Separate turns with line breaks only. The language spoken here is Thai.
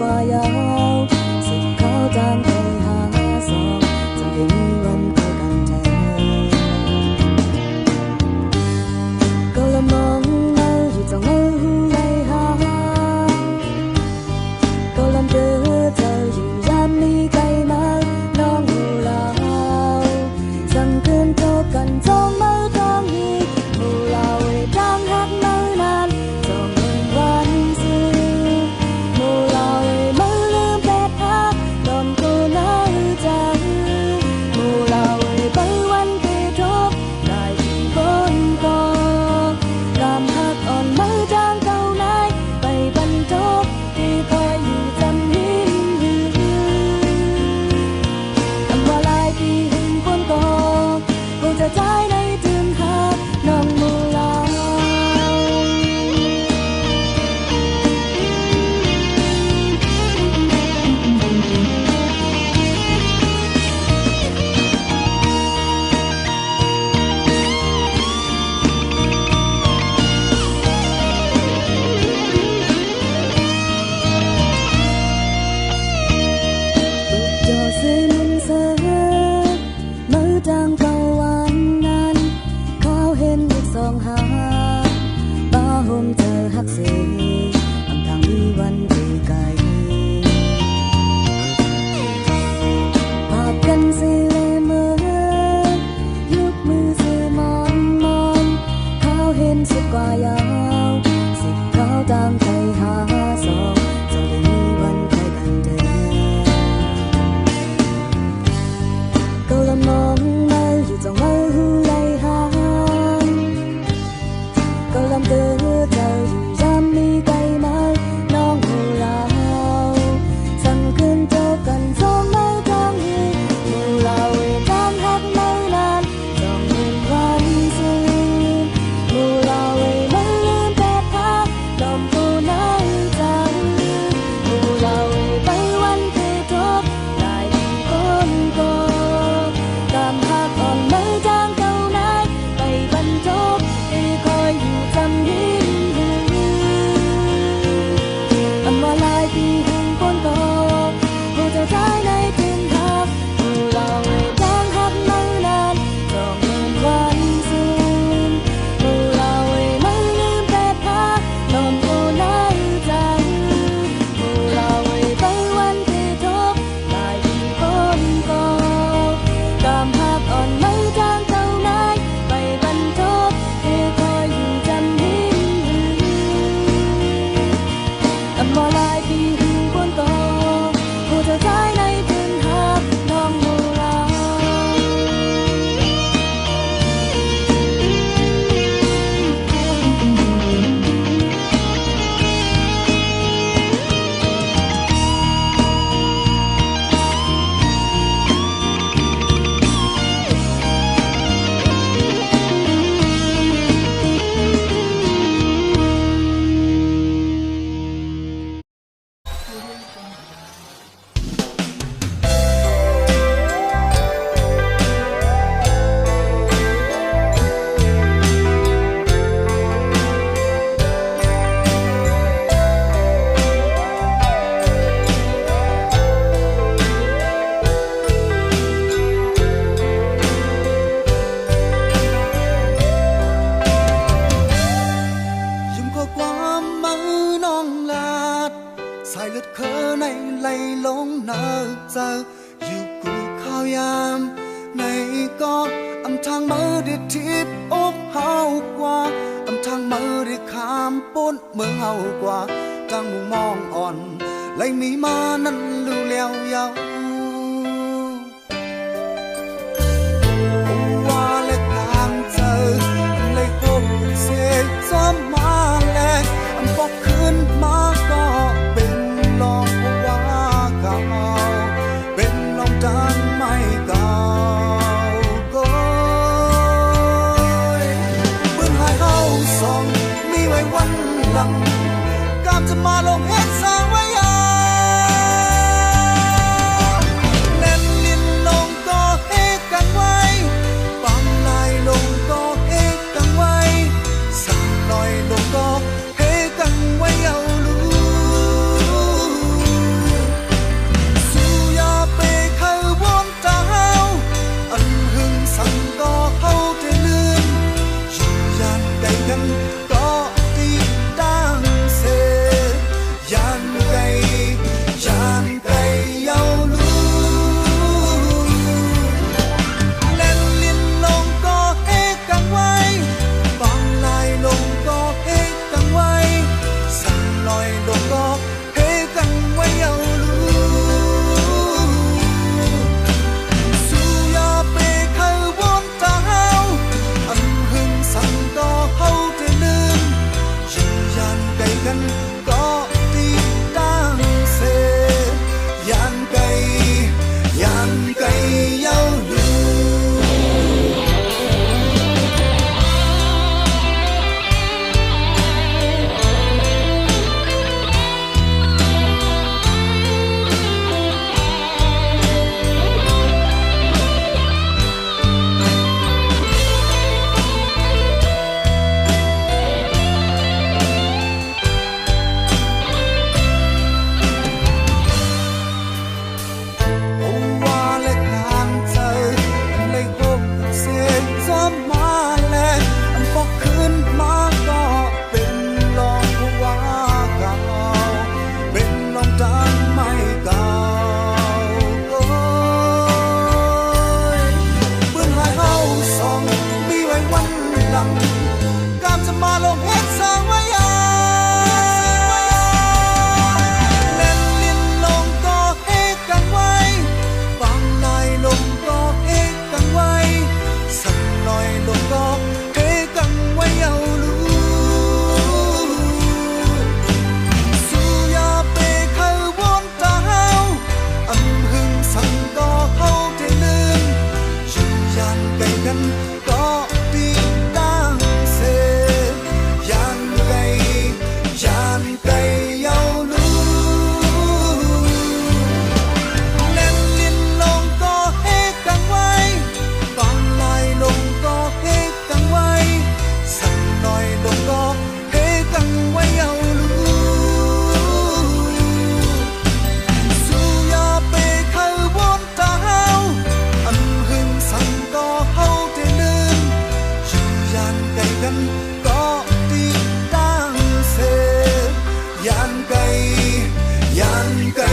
กว่ายาวสุดเขาจางไปหาสองจะได้มีวันเจอกันแทนก็ละมองมาอยู่จังมือไหลหาก็ลำเดือเธออยู่ยามนี้ไกลมาน้องหูลาวสั่งคืนโทรกันจ้องมือทางนี้หูลาวได้จ้างหักมือนานจ้องเงินวันซื้อหูลาวได้มือลืมแปดหักตอนกูน่าจังหูลาวได้ไปวันที่ทบได้ที่คนก่อกำหักอ่อนมือจางเก่านายไปบรรทบที่คอยอยู่จำหินคำว่าลายที่หึงคนก่อคงจะใจในถึงหักน้องมูลาจอซื้อมุนเสือมือจางเก่าวันนั้นเขาเห็นอีกสองหาป้าห่มเธอหักเสีอำทางมีวันที่ไกลภาพกันสิเลเมื่อยกมือซื้อมอนมอนเขาเห็นสุดกว่ายาวสิบเขาตามใจหาสองจะได้มีวันใครกันเดินก็ละมองมาอยู่จังมือไหลหาก็ลำเดือเธออยู่ยามนี้ไกลมาน้องหูลาวสั่งคืนโทรกันสองมือทางนี้หูลาวได้ตามหักมือนานจ้องเงินวันซื้อหูลาวได้มือลืมแปดหักลมกูน่าจังหูลาวได้ไปวันที่ทบได้ที่คนก่อกำหักอ่อนมือจางเก่านายไปบรรทบที่คอยอยู่จำหินคำว่าลายที่หึงคนก่อผู้เจ้าชายในถึงหักหูลาวได้จ้างหักมือนานจ้องเงินวันซื้อหูลาวได้มือลืมแปดหักลมกูน่าจังหูลาวได้ไปวันที่ทบได้ที่คนก่อกำหักอ่อนมือจางเก่านายไปบรรทบที่คอยอยู่จำหินคำว่าลายที่หึงคนก่อผู้เจ้าชายในถึงหักน้องมูลา
giờ dù cụ khao yam này có âm thang mơ để tiếp ốp hao qua âm thang mơ để khám bốn mơ hao qua trang mù mong on lấy mi ma năn lưu leo yao qua lấy càng giờ lấy hôm sẽ gió ma lẹ âm bọc khuyên ma có bên lòng qua cao bên lòng tràn mây cao cối bươn hai hao song mi quay quanh lặng cảmจะมาลงเฮ็ดสร้างไว้ยา ไก่